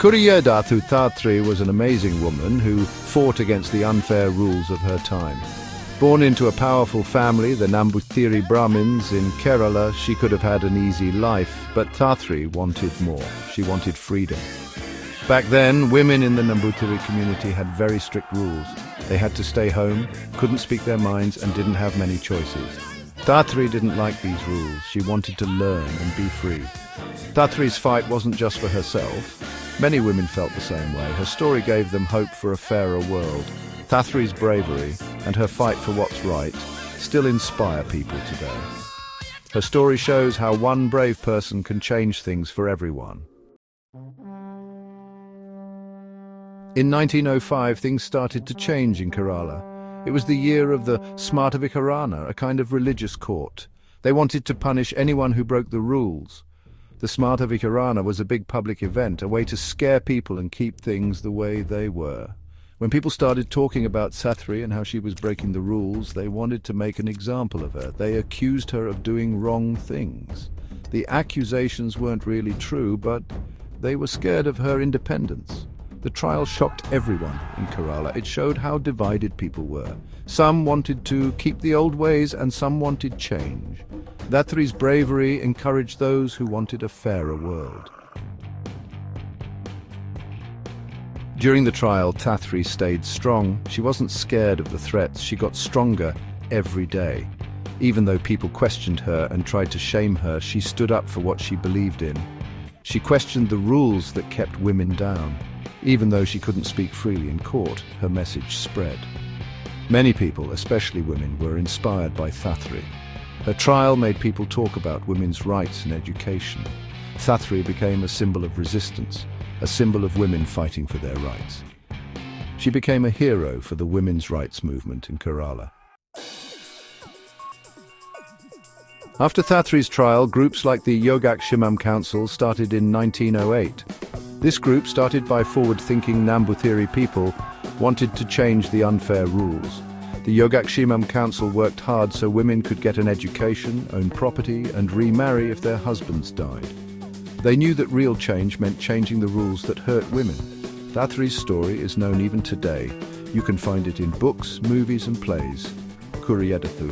Kuriyedathu Thatri was an amazing woman who fought against the unfair rules of her time. Born into a powerful family, the Namboothiri Brahmins in Kerala, she could have had an easy life, but Thathri wanted more. She wanted freedom. Back then, women in the Namboothiri community had very strict rules. They had to stay home, couldn't speak their minds, and didn't have many choices. Thathri didn't like these rules. She wanted to learn and be free. Thathri's fight wasn't just for herself. Many women felt the same way. Her story gave them hope for a fairer world. Thathri's bravery and her fight for what's right still inspire people today. Her story shows how one brave person can change things for everyone. In 1905, things started to change in Kerala. It was the year of the Smarthavicharana, a kind of religious court. They wanted to punish anyone who broke the rules. The Smarthavicharana was a big public event, a way to scare people and keep things the way they were. When people started talking about Thathri and how she was breaking the rules, they wanted to make an example of her. They accused her of doing wrong things. The accusations weren't really true, but they were scared of her independence. The trial shocked everyone in Kerala. It showed how divided people were. Some wanted to keep the old ways and some wanted change. Thathri's bravery encouraged those who wanted a fairer world. During the trial, Thathri stayed strong. She wasn't scared of the threats. She got stronger every day. Even though people questioned her and tried to shame her, she stood up for what she believed in. She questioned the rules that kept women down. Even though she couldn't speak freely in court, her message spread. Many people, especially women, were inspired by Thathri. Her trial made people talk about women's rights and education. Thathri became a symbol of resistance, a symbol of women fighting for their rights. She became a hero for the women's rights movement in Kerala. After Thathri's trial, groups like the Yogakhsemam Council started in 1908. This group, started by forward-thinking Namboothiri people, wanted to change the unfair rules. The Yogakhsemam Council worked hard so women could get an education, own property, and remarry if their husbands died. They knew that real change meant changing the rules that hurt women. Thathri's story is known even today. You can find it in books, movies, and plays. Kuriyedathu.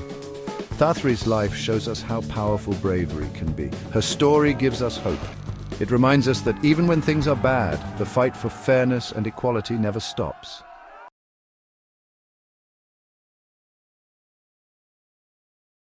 Thathri's life shows us how powerful bravery can be. Her story gives us hope. It reminds us that even when things are bad, the fight for fairness and equality never stops.